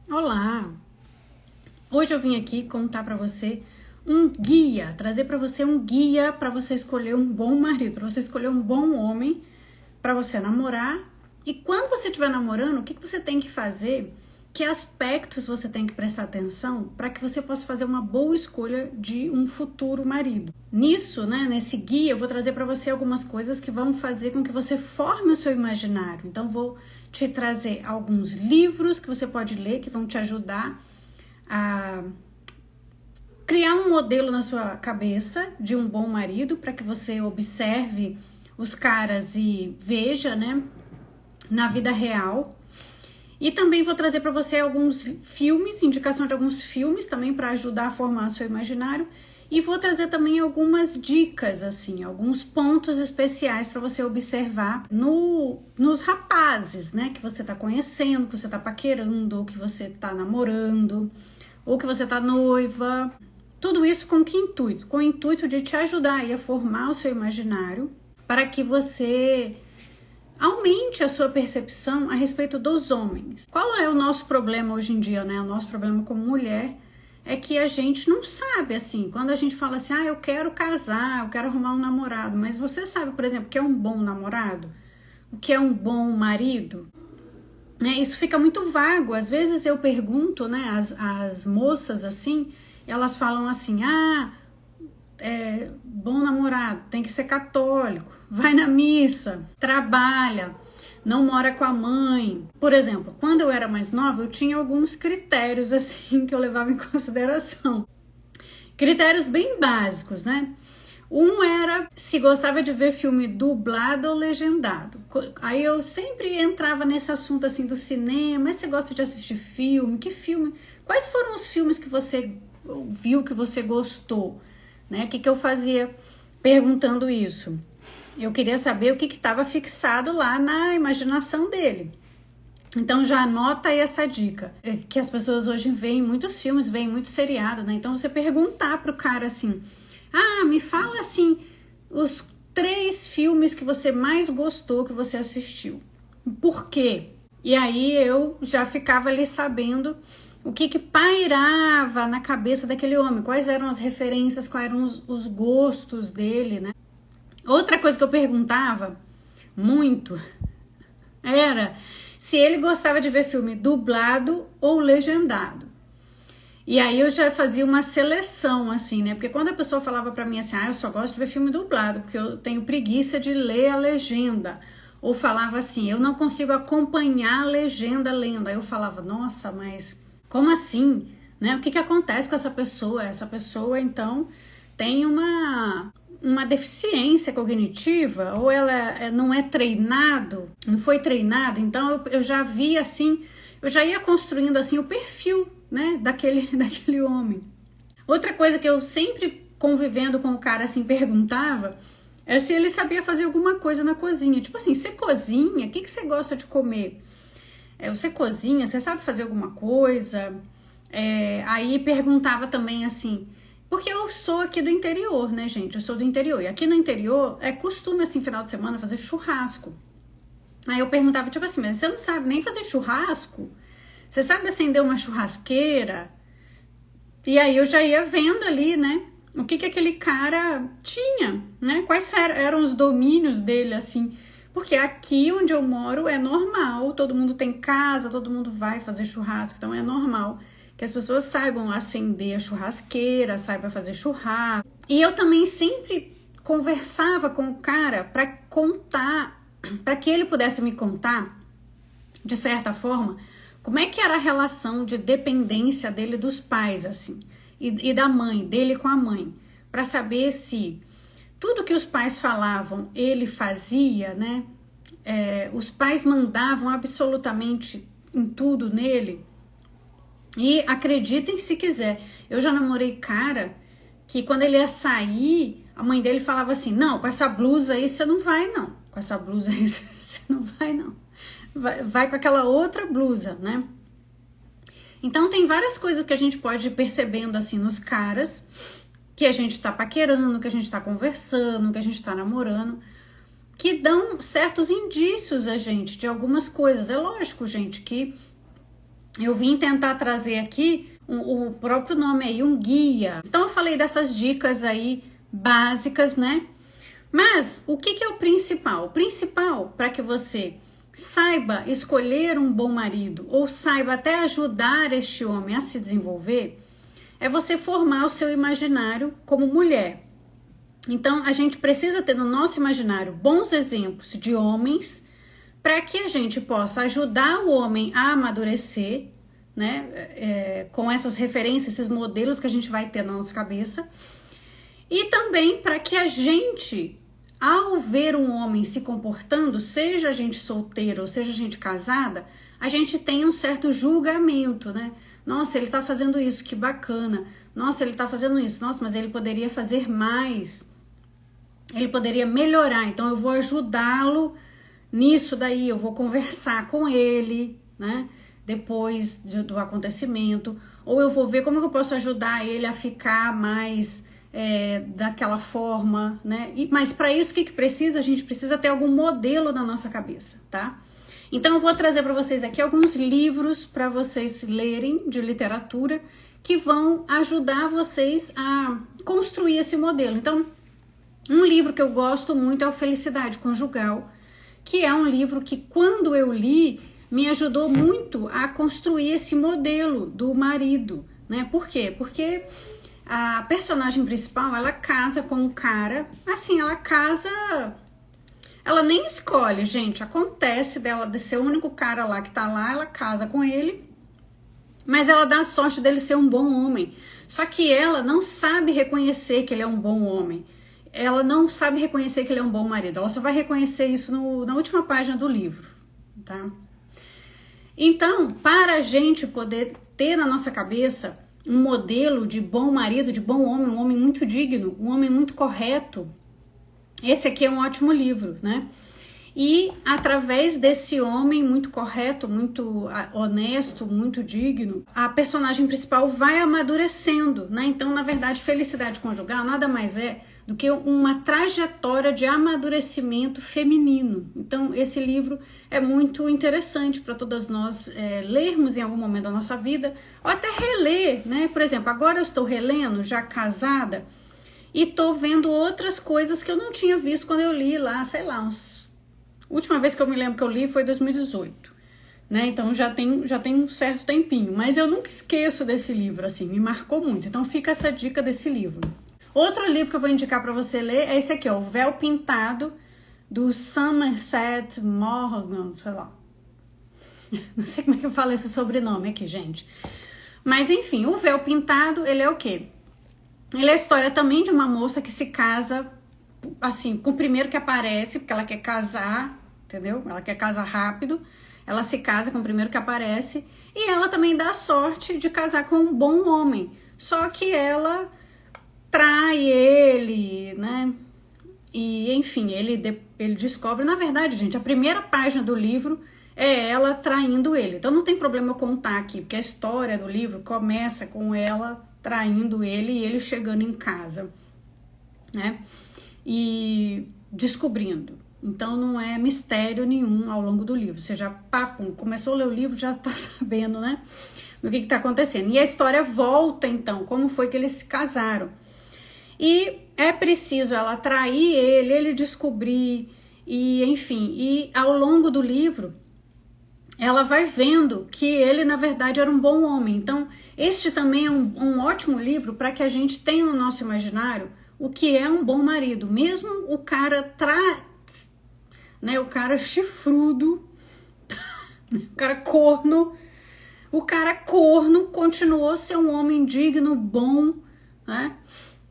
Olá! Hoje eu vim aqui contar para você um guia, trazer para você um guia para você escolher um bom marido, para você escolher um bom homem para você namorar. E quando você estiver namorando, o que você tem que fazer? Que aspectos você tem que prestar atenção para que você possa fazer uma boa escolha de um futuro marido? Nisso, nesse guia, eu vou trazer para você algumas coisas que vão fazer com que você forme o seu imaginário. Então, vou te trazer alguns livros que você pode ler que vão te ajudar a criar um modelo na sua cabeça de um bom marido, para que você observe os caras e veja, na vida real. E também vou trazer para você alguns filmes, indicação de alguns filmes também para ajudar a formar seu imaginário. E vou trazer também algumas dicas, assim, alguns pontos especiais para você observar nos rapazes, que você tá conhecendo, que você tá paquerando, ou que você tá namorando, ou que você tá noiva. Tudo isso com que intuito? Com o intuito de te ajudar aí a formar o seu imaginário para que você aumente a sua percepção a respeito dos homens. Qual é o nosso problema hoje em dia, O nosso problema como mulher é que a gente não sabe, assim, quando a gente fala assim, eu quero casar, eu quero arrumar um namorado, mas você sabe, por exemplo, o que é um bom namorado? O que é um bom marido? Isso fica muito vago. Às vezes eu pergunto, as moças, assim, elas falam assim, bom namorado, tem que ser católico, vai na missa, trabalha, não mora com a mãe. Por exemplo, quando eu era mais nova, eu tinha alguns critérios assim que eu levava em consideração. Critérios bem básicos, Um era se gostava de ver filme dublado ou legendado. Aí eu sempre entrava nesse assunto assim do cinema. Mas você gosta de assistir filme? Que filme? Quais foram os filmes que você viu que você gostou? O que eu fazia perguntando isso? Eu queria saber o que estava fixado lá na imaginação dele. Então já anota aí essa dica, que as pessoas hoje veem muitos filmes, veem muito seriado, Então você perguntar pro cara assim, me fala assim, os 3 filmes que você mais gostou que você assistiu. Por quê? E aí eu já ficava ali sabendo o que pairava na cabeça daquele homem, quais eram as referências, quais eram os gostos dele, Outra coisa que eu perguntava muito era se ele gostava de ver filme dublado ou legendado. E aí eu já fazia uma seleção, assim, Porque quando a pessoa falava pra mim assim, eu só gosto de ver filme dublado, porque eu tenho preguiça de ler a legenda. Ou falava assim, eu não consigo acompanhar a legenda lendo. Aí eu falava, nossa, mas como assim? O que acontece com essa pessoa? Essa pessoa, então, tem uma deficiência cognitiva, ou ela não é treinado, não foi treinado. Então eu já vi assim, eu já ia construindo assim o perfil, daquele homem. Outra coisa que eu sempre convivendo com o cara assim perguntava é se ele sabia fazer alguma coisa na cozinha. Tipo assim, você cozinha? O que você gosta de comer? Você cozinha? Você sabe fazer alguma coisa? Aí perguntava também assim, porque eu sou aqui do interior, gente? Eu sou do interior. E aqui no interior é costume, assim, final de semana, fazer churrasco. Aí eu perguntava, tipo assim, mas você não sabe nem fazer churrasco? Você sabe acender uma churrasqueira? E aí eu já ia vendo ali, o que aquele cara tinha, Quais eram os domínios dele, assim. Porque aqui onde eu moro é normal, todo mundo tem casa, todo mundo vai fazer churrasco, então é normal que as pessoas saibam acender a churrasqueira, saibam fazer churrasco. E eu também sempre conversava com o cara para contar, para que ele pudesse me contar, de certa forma, como é que era a relação de dependência dele dos pais, assim, e da mãe, dele com a mãe, para saber se tudo que os pais falavam ele fazia, os pais mandavam absolutamente em tudo nele. E acreditem se quiser, eu já namorei cara que quando ele ia sair, a mãe dele falava assim, não, com essa blusa aí você não vai não, com essa blusa aí você não vai não, vai com aquela outra blusa, Então tem várias coisas que a gente pode ir percebendo assim nos caras, que a gente tá paquerando, que a gente tá conversando, que a gente tá namorando, que dão certos indícios a gente de algumas coisas. É lógico, gente, que eu vim tentar trazer aqui o próprio nome aí, um guia. Então eu falei dessas dicas aí básicas, né? Mas o que é o principal? O principal para que você saiba escolher um bom marido ou saiba até ajudar este homem a se desenvolver é você formar o seu imaginário como mulher. Então a gente precisa ter no nosso imaginário bons exemplos de homens para que a gente possa ajudar o homem a amadurecer, né? Com essas referências, esses modelos que a gente vai ter na nossa cabeça. E também para que a gente, ao ver um homem se comportando, seja a gente solteira ou seja a gente casada, a gente tenha um certo julgamento, né? Nossa, ele tá fazendo isso, que bacana. Nossa, ele tá fazendo isso. Nossa, mas ele poderia fazer mais. Ele poderia melhorar. Então eu vou ajudá-lo nisso daí, eu vou conversar com ele, né? Depois do acontecimento. Ou eu vou ver como eu posso ajudar ele a ficar mais daquela forma, né? Mas para isso, o que precisa? A gente precisa ter algum modelo na nossa cabeça, tá? Então eu vou trazer para vocês aqui alguns livros para vocês lerem de literatura que vão ajudar vocês a construir esse modelo. Então, um livro que eu gosto muito é o Felicidade Conjugal, que é um livro que quando eu li me ajudou muito a construir esse modelo do marido, né? Por quê? Porque a personagem principal, ela casa com um cara, assim, ela casa, ela nem escolhe, gente, acontece dela de ser o único cara lá que tá lá, ela casa com ele, mas ela dá a sorte dele ser um bom homem, só que ela não sabe reconhecer que ele é um bom homem, ela não sabe reconhecer que ele é um bom marido, ela só vai reconhecer isso na última página do livro, tá? Então, para a gente poder ter na nossa cabeça um modelo de bom marido, de bom homem, um homem muito digno, um homem muito correto, esse aqui é um ótimo livro, né? E através desse homem muito correto, muito honesto, muito digno, a personagem principal vai amadurecendo, né? Então, na verdade, Felicidade Conjugal nada mais é do que uma trajetória de amadurecimento feminino. Então, esse livro é muito interessante para todas nós lermos em algum momento da nossa vida, ou até reler, né? Por exemplo, agora eu estou relendo, já casada, e estou vendo outras coisas que eu não tinha visto quando eu li lá, sei lá, a última vez que eu me lembro que eu li foi 2018, né? Então já tem um certo tempinho, mas eu nunca esqueço desse livro, assim, me marcou muito. Então fica essa dica desse livro. Outro livro que eu vou indicar para você ler é esse aqui, ó, O Véu Pintado, do Somerset Maugham, sei lá. Não sei como é que eu falo esse sobrenome aqui, gente. Mas enfim, O Véu Pintado, ele é o quê? Ele é a história também de uma moça que se casa, assim, com o primeiro que aparece, porque ela quer casar, entendeu? Ela quer casar rápido, ela se casa com o primeiro que aparece, e ela também dá a sorte de casar com um bom homem, só que ela trai ele, né? E enfim, ele descobre, na verdade, gente, a primeira página do livro é ela traindo ele. Então não tem problema eu contar aqui, porque a história do livro começa com ela traindo ele e ele chegando em casa, né? E descobrindo. Então não é mistério nenhum ao longo do livro. Você já, começou a ler o livro, já tá sabendo, né? O que tá acontecendo. E a história volta, então, como foi que eles se casaram. E é preciso ela trair ele descobrir, e enfim, e ao longo do livro, ela vai vendo que ele, na verdade, era um bom homem. Então, este também é um ótimo livro para que a gente tenha no nosso imaginário o que é um bom marido. Mesmo o cara né, o cara chifrudo, o cara corno continuou a ser um homem digno, bom, né?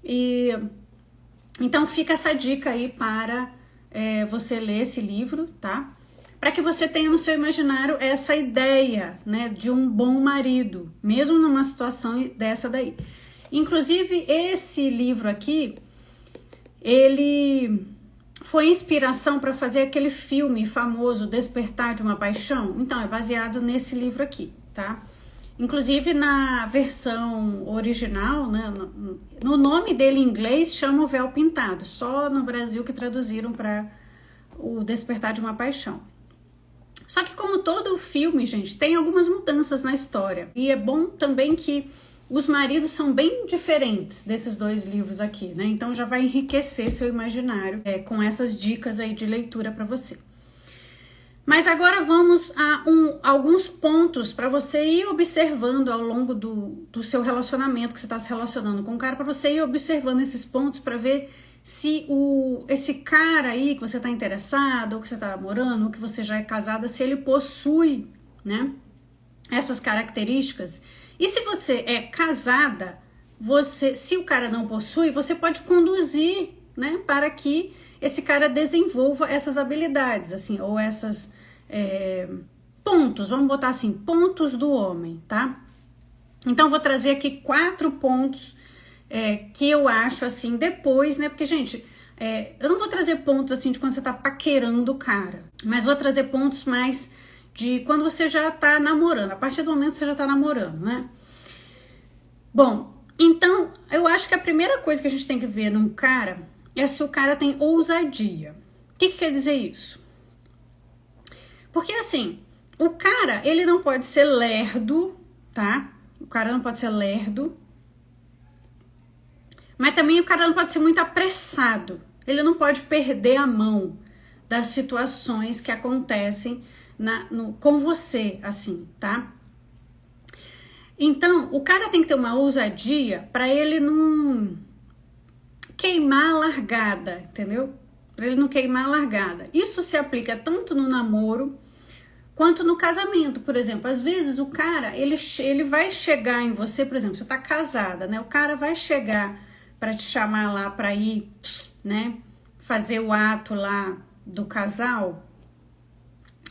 E então fica essa dica aí para você ler esse livro, tá? Para que você tenha no seu imaginário essa ideia, né, de um bom marido, mesmo numa situação dessa daí. Inclusive, esse livro aqui, ele foi inspiração para fazer aquele filme famoso Despertar de uma Paixão. Então, é baseado nesse livro aqui, tá? Inclusive, na versão original, né, no nome dele em inglês, chama O Véu Pintado. Só no Brasil que traduziram para o Despertar de uma Paixão. Só que como todo filme, gente, tem algumas mudanças na história. E é bom também que os maridos são bem diferentes desses dois livros aqui, né? Então já vai enriquecer seu imaginário com essas dicas aí de leitura para você. Mas agora vamos a alguns pontos para você ir observando ao longo do seu relacionamento, que você está se relacionando com o cara, para você ir observando esses pontos para ver se esse cara aí que você está interessado, ou que você está namorando, ou que você já é casada, se ele possui, né, essas características. E se você é casada, se o cara não possui, você pode conduzir, né, para que esse cara desenvolva essas habilidades, assim, ou essas pontos, vamos botar assim, pontos do homem, tá? Então, vou trazer aqui 4 pontos que eu acho, assim, depois, né, porque, gente, eu não vou trazer pontos, assim, de quando você tá paquerando o cara, mas vou trazer pontos mais de quando você já tá namorando, a partir do momento que você já tá namorando, né? Bom, então, eu acho que a primeira coisa que a gente tem que ver num cara é se o cara tem ousadia. O que quer dizer isso? Porque, assim, o cara, ele não pode ser lerdo, tá? O cara não pode ser lerdo, mas também o cara não pode ser muito apressado. Ele não pode perder a mão das situações que acontecem com você, assim, tá? Então, o cara tem que ter uma ousadia para ele não queimar a largada, entendeu? Para ele não queimar a largada. Isso se aplica tanto no namoro quanto no casamento. Por exemplo, às vezes o cara, ele vai chegar em você, por exemplo, você tá casada, né? O cara vai chegar para te chamar lá para ir, né, fazer o ato lá do casal.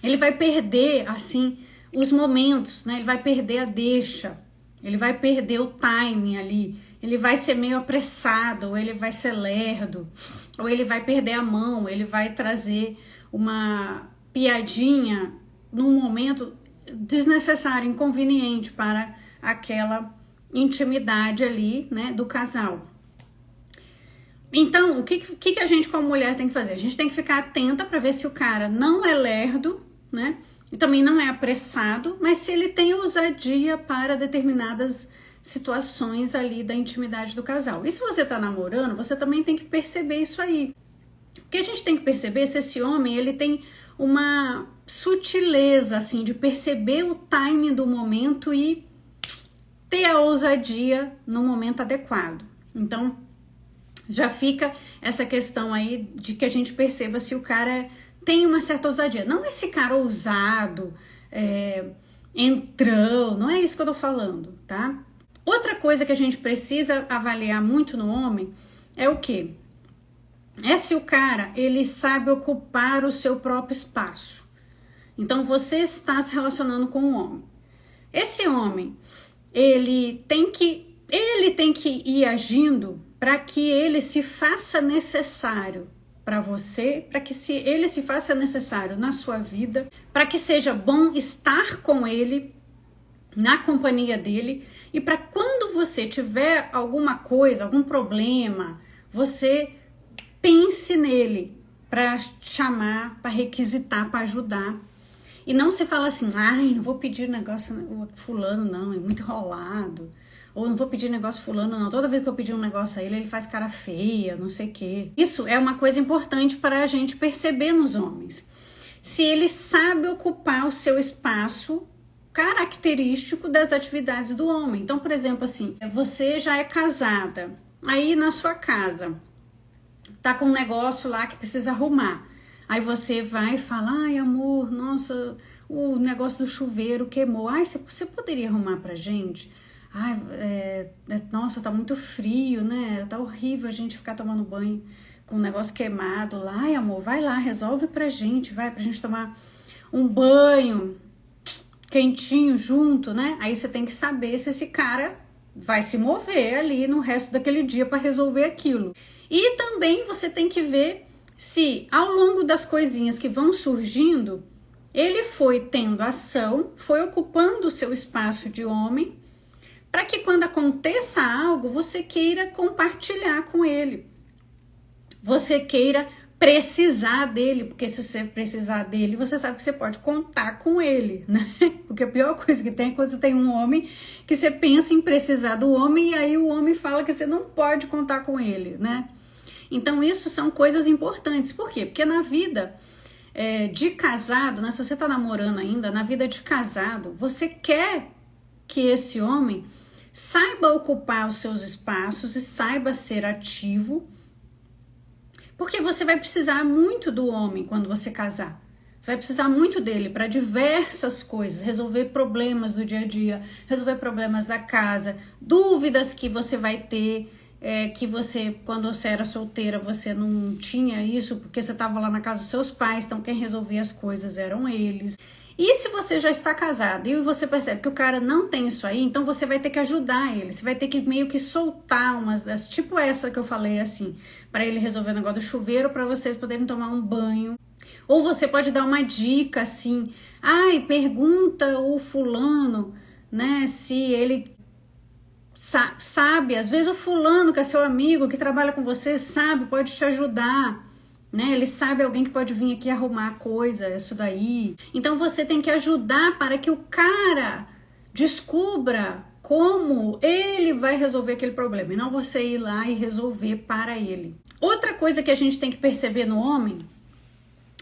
Ele vai perder, assim, os momentos, né? Ele vai perder a deixa, ele vai perder o timing ali, ele vai ser meio apressado, ou ele vai ser lerdo, ou ele vai perder a mão, ele vai trazer uma piadinha num momento desnecessário, inconveniente para aquela intimidade ali, né, do casal. Então, o que a gente como mulher tem que fazer? A gente tem que ficar atenta para ver se o cara não é lerdo, né? E também não é apressado, mas se ele tem ousadia para determinadas situações ali da intimidade do casal. E se você tá namorando, você também tem que perceber isso aí. Porque a gente tem que perceber se esse homem, ele tem uma sutileza, assim, de perceber o timing do momento e ter a ousadia no momento adequado. Então, já fica essa questão aí de que a gente perceba se o cara tem uma certa ousadia. Não esse cara ousado, entrão, não é isso que eu tô falando, tá? Outra coisa que a gente precisa avaliar muito no homem é o quê? É se o cara, ele sabe ocupar o seu próprio espaço. Então, você está se relacionando com um homem. Esse homem, ele tem que ir agindo para que ele se faça necessário para você, para que ele se faça necessário na sua vida, para que seja bom estar com ele, na companhia dele, e para quando você tiver alguma coisa, algum problema, você pense nele para chamar, para requisitar, para ajudar. E não se fala assim, ai, não vou pedir negócio fulano não, é muito enrolado. Ou não vou pedir negócio fulano não, toda vez que eu pedir um negócio a ele faz cara feia, não sei o quê. Isso é uma coisa importante para a gente perceber nos homens. Se ele sabe ocupar o seu espaço característico das atividades do homem. Então, por exemplo, assim, você já é casada, aí na sua casa tá com um negócio lá que precisa arrumar. Aí você vai e fala, ai amor, nossa, o negócio do chuveiro queimou. Ai, você poderia arrumar pra gente? Ai, nossa, tá muito frio, né? Tá horrível a gente ficar tomando banho com o negócio queimado lá. Ai amor, vai lá, resolve pra gente, vai pra gente tomar um banho quentinho junto, né? Aí você tem que saber se esse cara vai se mover ali no resto daquele dia para resolver aquilo. E também você tem que ver se ao longo das coisinhas que vão surgindo, ele foi tendo ação, foi ocupando o seu espaço de homem, para que quando aconteça algo, você queira compartilhar com ele. Você queira precisar dele, porque se você precisar dele, você sabe que você pode contar com ele, né? Porque a pior coisa que tem é quando você tem um homem que você pensa em precisar do homem e aí o homem fala que você não pode contar com ele, né? Então isso são coisas importantes. Por quê? Porque na vida de casado, né? Se você tá namorando ainda, na vida de casado, você quer que esse homem saiba ocupar os seus espaços e saiba ser ativo, porque você vai precisar muito do homem quando você casar. Você vai precisar muito dele para diversas coisas, resolver problemas do dia a dia, resolver problemas da casa, dúvidas que você vai ter, que você, quando você era solteira, você não tinha isso, porque você estava lá na casa dos seus pais, então quem resolvia as coisas eram eles. E se você já está casado e você percebe que o cara não tem isso aí, então você vai ter que ajudar ele, você vai ter que meio que soltar umas dessas, tipo essa que eu falei assim, para ele resolver o negócio do chuveiro, para vocês poderem tomar um banho. Ou você pode dar uma dica assim, ai, pergunta o fulano, né, se ele sabe, às vezes o fulano que é seu amigo, que trabalha com você, sabe, pode te ajudar. Né? Ele sabe alguém que pode vir aqui arrumar coisa, isso daí. Então você tem que ajudar para que o cara descubra como ele vai resolver aquele problema e não você ir lá e resolver para ele. Outra coisa que a gente tem que perceber no homem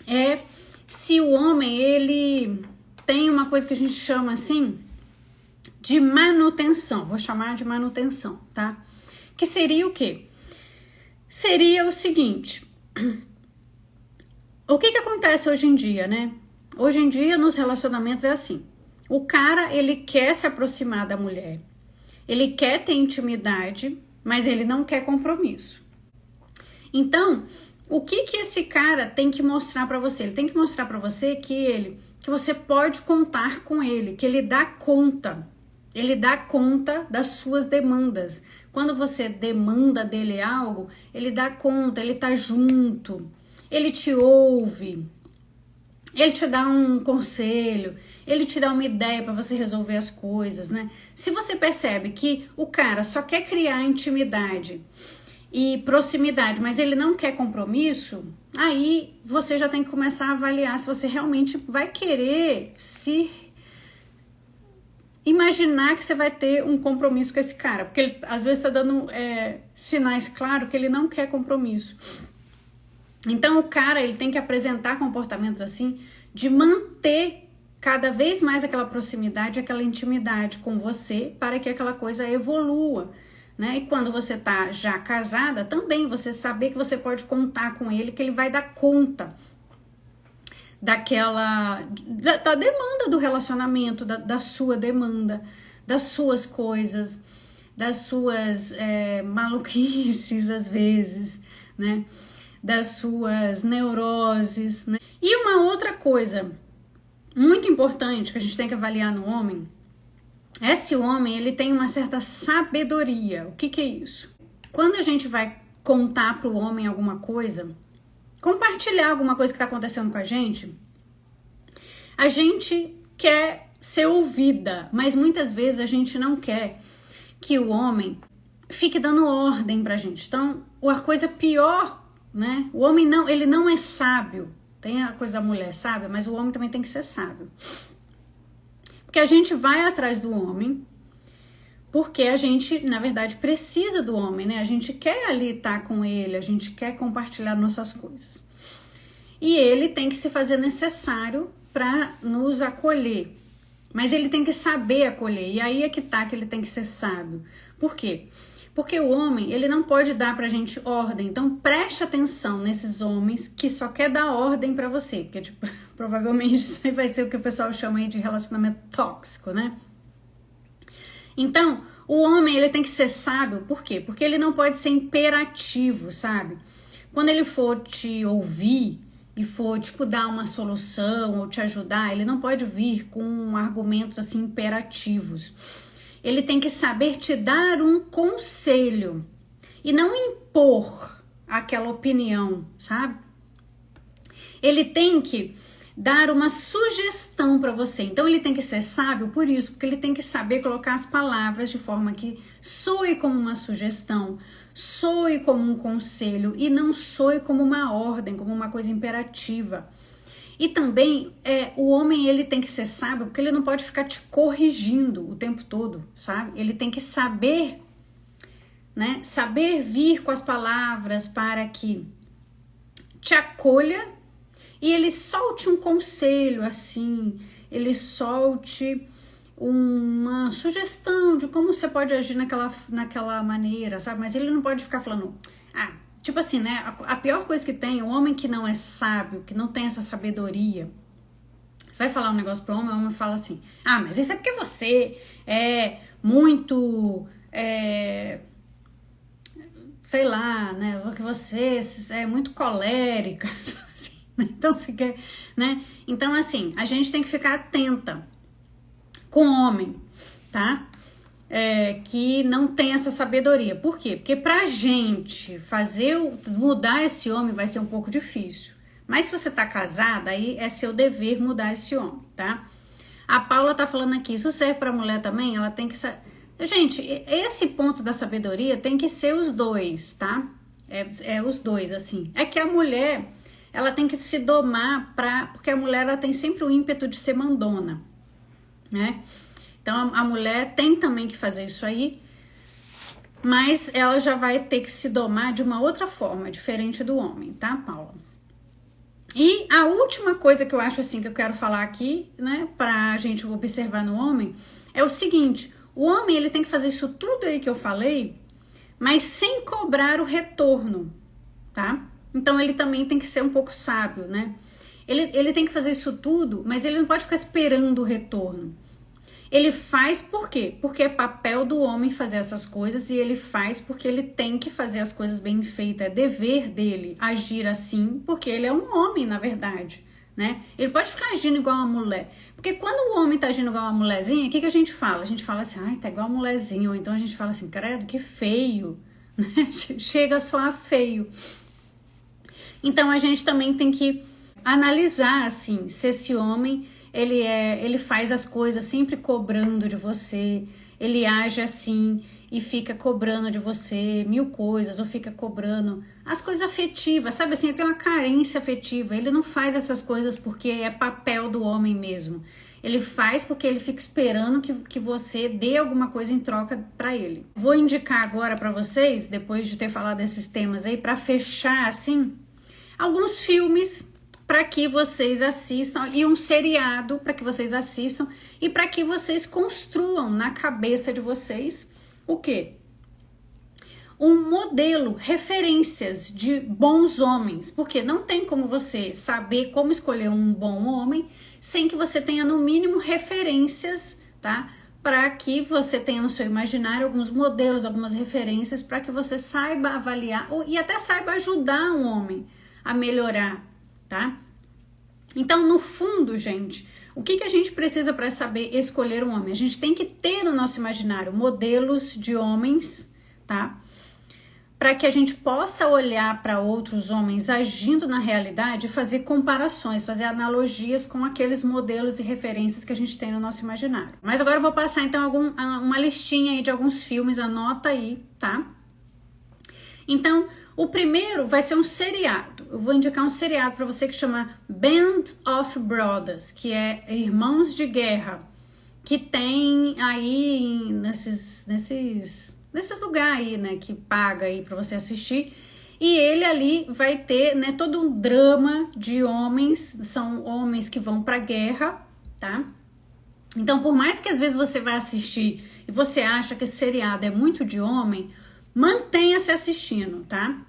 é se o homem ele tem uma coisa que a gente chama assim de manutenção. Vou chamar de manutenção, tá? Que seria o quê? Seria o seguinte. O que acontece hoje em dia, né? Hoje em dia, nos relacionamentos é assim. O cara, ele quer se aproximar da mulher. Ele quer ter intimidade, mas ele não quer compromisso. Então, o que esse cara tem que mostrar pra você? Ele tem que mostrar pra você que você pode contar com ele, que ele dá conta. Ele dá conta das suas demandas. Quando você demanda dele algo, ele dá conta, ele tá junto. Ele te ouve, ele te dá um conselho, ele te dá uma ideia para você resolver as coisas, né? Se você percebe que o cara só quer criar intimidade e proximidade, mas ele não quer compromisso, aí você já tem que começar a avaliar se você realmente vai querer se imaginar que você vai ter um compromisso com esse cara, porque ele às vezes tá dando sinais claros que ele não quer compromisso. Então o cara ele tem que apresentar comportamentos assim de manter cada vez mais aquela proximidade, aquela intimidade com você para que aquela coisa evolua, né? E quando você tá já casada, também você saber que você pode contar com ele, que ele vai dar conta da demanda do relacionamento, da sua demanda, das suas coisas, das suas maluquices às vezes, né? Das suas neuroses, né? E uma outra coisa muito importante que a gente tem que avaliar no homem é se o homem ele tem uma certa sabedoria. O que é isso? Quando a gente vai contar para o homem alguma coisa, compartilhar alguma coisa que está acontecendo com a gente quer ser ouvida, mas muitas vezes a gente não quer que o homem fique dando ordem pra gente. Então, a coisa pior, né? O homem ele não é sábio. Tem a coisa da mulher sábia, mas o homem também tem que ser sábio. Porque a gente vai atrás do homem, porque a gente, na verdade, precisa do homem, né? A gente quer ali estar com ele, a gente quer compartilhar nossas coisas. E ele tem que se fazer necessário para nos acolher. Mas ele tem que saber acolher. E aí é que tá que ele tem que ser sábio. Por quê? Porque o homem, ele não pode dar pra gente ordem. Então, preste atenção nesses homens que só quer dar ordem pra você. Porque, tipo, provavelmente isso aí vai ser o que o pessoal chama aí de relacionamento tóxico, né? Então, o homem, ele tem que ser sábio. Por quê? Porque ele não pode ser imperativo, sabe? Quando ele for te ouvir e for, tipo, dar uma solução ou te ajudar, ele não pode vir com argumentos, assim, imperativos. Ele tem que saber te dar um conselho e não impor aquela opinião, sabe? Ele tem que dar uma sugestão para você. Então ele tem que ser sábio por isso, porque ele tem que saber colocar as palavras de forma que soe como uma sugestão, soe como um conselho e não soe como uma ordem, como uma coisa imperativa. E também o homem ele tem que ser sábio, porque ele não pode ficar te corrigindo o tempo todo, sabe? Ele tem que saber, né? Saber vir com as palavras para que te acolha e ele solte um conselho assim, ele solte uma sugestão de como você pode agir naquela maneira, sabe? Mas ele não pode ficar falando, tipo assim, né? A pior coisa que tem, o homem que não é sábio, que não tem essa sabedoria, você vai falar um negócio pro homem, o homem fala assim, mas isso é porque você é muito, sei lá, né? Porque você é muito colérica, então você quer, né? Então, assim, a gente tem que ficar atenta com o homem, tá? Que não tem essa sabedoria. Por quê? Porque pra gente mudar esse homem vai ser um pouco difícil. Mas se você tá casada, aí é seu dever mudar esse homem, tá? A Paula tá falando aqui, isso serve pra mulher também? Ela tem que... Gente, esse ponto da sabedoria tem que ser os dois, tá? Os dois, assim. É que a mulher, ela tem que se domar porque a mulher, ela tem sempre o ímpeto de ser mandona, né? Então a mulher tem também que fazer isso aí, mas ela já vai ter que se domar de uma outra forma, diferente do homem, tá, Paula? E a última coisa que eu acho assim que eu quero falar aqui, né, pra gente observar no homem, é o seguinte: o homem ele tem que fazer isso tudo aí que eu falei, mas sem cobrar o retorno, tá? Então ele também tem que ser um pouco sábio, né? Ele tem que fazer isso tudo, mas ele não pode ficar esperando o retorno. Ele faz por quê? Porque é papel do homem fazer essas coisas e ele faz porque ele tem que fazer as coisas bem feitas. É dever dele agir assim, porque ele é um homem, na verdade, né? Ele pode ficar agindo igual uma mulher. Porque quando o homem tá agindo igual uma mulherzinha, o que a gente fala? A gente fala assim, tá igual uma mulherzinha. Ou então a gente fala assim, credo, que feio. Chega a soar feio. Então a gente também tem que analisar, assim, se esse homem... Ele faz as coisas sempre cobrando de você, ele age assim e fica cobrando de você 1000 coisas, ou fica cobrando as coisas afetivas, sabe assim, tem uma carência afetiva, ele não faz essas coisas porque é papel do homem mesmo, ele faz porque ele fica esperando que você dê alguma coisa em troca para ele. Vou indicar agora para vocês, depois de ter falado desses temas aí, para fechar assim, alguns filmes para que vocês assistam e um seriado para que vocês assistam e para que vocês construam na cabeça de vocês o quê? Um modelo, referências de bons homens, porque não tem como você saber como escolher um bom homem sem que você tenha no mínimo referências, tá? Para que você tenha no seu imaginário alguns modelos, algumas referências para que você saiba avaliar e até saiba ajudar um homem a melhorar, tá? Então, no fundo, gente, o que a gente precisa para saber escolher um homem? A gente tem que ter no nosso imaginário modelos de homens, tá? Para que a gente possa olhar para outros homens agindo na realidade e fazer comparações, fazer analogias com aqueles modelos e referências que a gente tem no nosso imaginário. Mas agora eu vou passar então uma listinha aí de alguns filmes, anota aí, tá? Então, o primeiro vai ser um seriado. Eu vou indicar um seriado para você que chama Band of Brothers, que é Irmãos de Guerra, que tem aí nesses lugares aí, né, que paga aí para você assistir. E ele ali vai ter, né, todo um drama de homens, são homens que vão pra guerra, tá? Então, por mais que às vezes você vai assistir e você acha que esse seriado é muito de homem, mantenha-se assistindo, tá?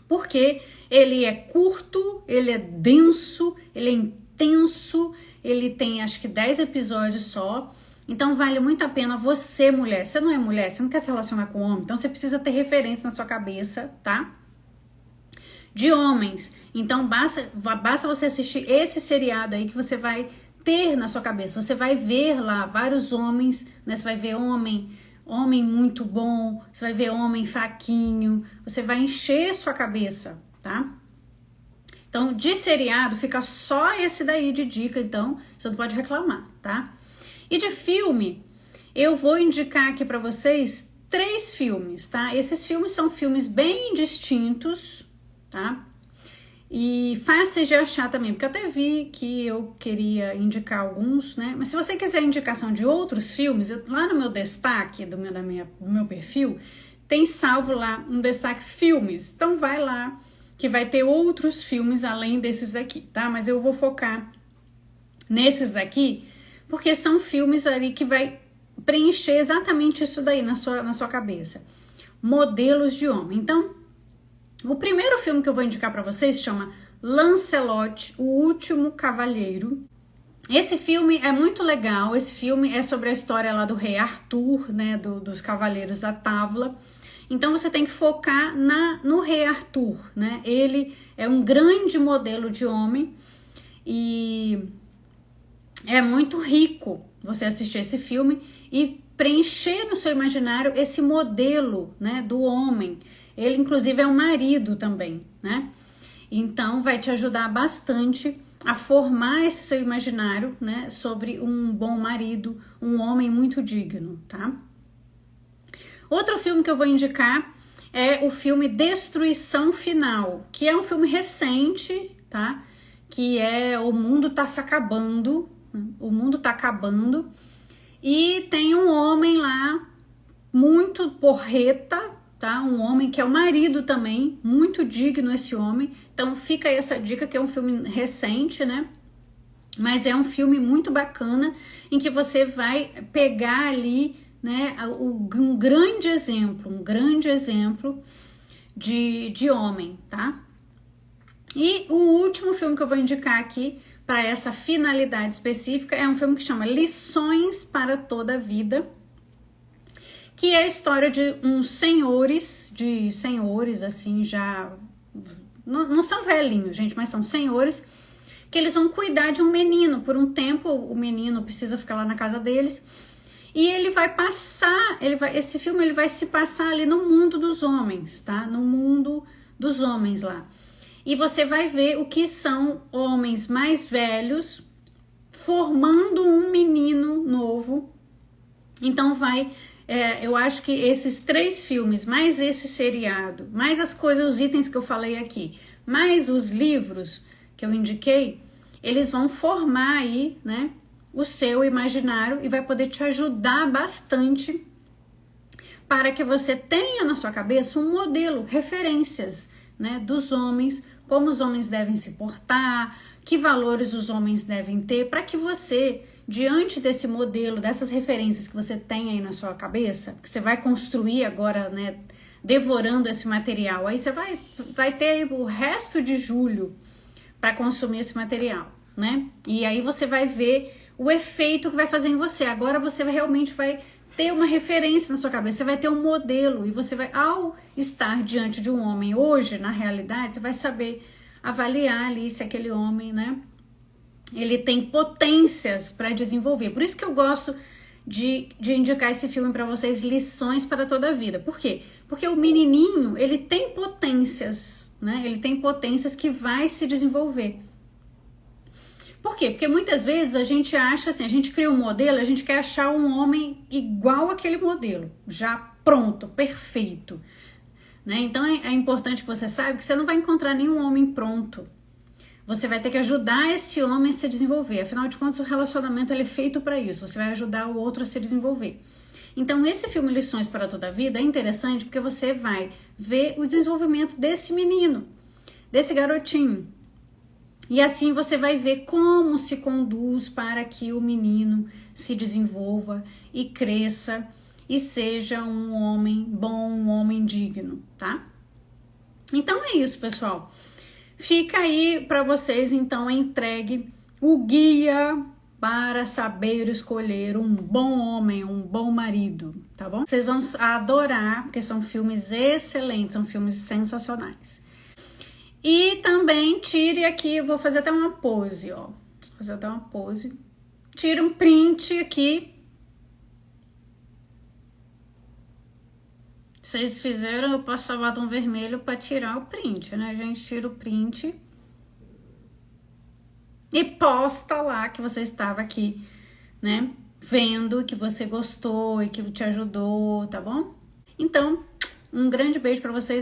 Porque ele é curto, ele é denso, ele é intenso, ele tem acho que 10 episódios só. Então vale muito a pena você, mulher. Você não é mulher, você não quer se relacionar com homem, então você precisa ter referência na sua cabeça, tá? De homens. Então basta você assistir esse seriado aí que você vai ter na sua cabeça. Você vai ver lá vários homens, né? Você vai ver homem muito bom, você vai ver homem fraquinho, você vai encher sua cabeça, tá? Então, de seriado, fica só esse daí de dica, então, você não pode reclamar, tá? E de filme, eu vou indicar aqui pra vocês 3 filmes, tá? Esses filmes são filmes bem distintos, tá? E fáceis de achar também, porque eu até vi que eu queria indicar alguns, né? Mas se você quiser indicação de outros filmes, lá no meu destaque do meu perfil, tem salvo lá um destaque filmes. Então vai lá, que vai ter outros filmes além desses daqui, tá? Mas eu vou focar nesses daqui, porque são filmes ali que vai preencher exatamente isso daí na sua cabeça. Modelos de homem. Então, o primeiro filme que eu vou indicar para vocês chama Lancelot, o Último Cavalheiro. Esse filme é muito legal. Esse filme é sobre a história lá do rei Arthur, né, dos Cavaleiros da Távola. Então você tem que focar no rei Arthur, né? Ele é um grande modelo de homem e é muito rico você assistir esse filme e preencher no seu imaginário esse modelo, né, do homem. Ele, inclusive, é um marido também, né? Então, vai te ajudar bastante a formar esse seu imaginário, né, sobre um bom marido, um homem muito digno, tá? Outro filme que eu vou indicar é o filme Destruição Final, que é um filme recente, tá? Que é O Mundo Tá Se Acabando, o mundo tá acabando, e tem um homem lá, muito porreta, tá? Um homem que é o marido também, muito digno esse homem. Então fica aí essa dica, que é um filme recente, né? Mas é um filme muito bacana, em que você vai pegar ali, né, um grande exemplo de homem, tá? E o último filme que eu vou indicar aqui, para essa finalidade específica, é um filme que chama Lições para Toda a Vida, que é a história de uns senhores, assim, já... Não são velhinhos, gente, mas são senhores, que eles vão cuidar de um menino. Por um tempo, o menino precisa ficar lá na casa deles, e ele vai passar, esse filme ele vai se passar ali no mundo dos homens, tá? No mundo dos homens lá. E você vai ver o que são homens mais velhos formando um menino novo. Então eu acho que esses 3 filmes, mais esse seriado, mais as coisas, os itens que eu falei aqui, mais os livros que eu indiquei, eles vão formar aí, né, o seu imaginário e vai poder te ajudar bastante para que você tenha na sua cabeça um modelo, referências, né, dos homens, como os homens devem se portar, que valores os homens devem ter, para que você, diante desse modelo, dessas referências que você tem aí na sua cabeça, que você vai construir agora, né, devorando esse material, aí você vai ter aí o resto de julho para consumir esse material, né? E aí você vai ver o efeito que vai fazer em você. Agora você realmente vai ter uma referência na sua cabeça, você vai ter um modelo e você vai, ao estar diante de um homem hoje, na realidade, você vai saber avaliar ali se aquele homem, né, ele tem potências para desenvolver. Por isso que eu gosto de indicar esse filme para vocês, Lições para Toda a Vida. Por quê? Porque o menininho, ele tem potências, né? Ele tem potências que vai se desenvolver. Por quê? Porque muitas vezes a gente acha assim, a gente cria um modelo, a gente quer achar um homem igual àquele modelo, já pronto, perfeito, né? Então é importante que você saiba que você não vai encontrar nenhum homem pronto. Você vai ter que ajudar este homem a se desenvolver. Afinal de contas, o relacionamento ele é feito para isso. Você vai ajudar o outro a se desenvolver. Então, esse filme Lições para Toda a Vida é interessante porque você vai ver o desenvolvimento desse menino, desse garotinho. E assim você vai ver como se conduz para que o menino se desenvolva e cresça e seja um homem bom, um homem digno, tá? Então é isso, pessoal. Fica aí para vocês, então, entregue o guia para saber escolher um bom homem, um bom marido, tá bom? Vocês vão adorar, porque são filmes excelentes, são filmes sensacionais. E também tire aqui, eu vou fazer até uma pose, ó. Vou fazer até uma pose. Tira um print aqui. Vocês fizeram, eu passo batom vermelho para tirar o print, né, gente? Tira o print e posta lá que você estava aqui, né, vendo, que você gostou e que te ajudou, tá bom? Então, um grande beijo para vocês.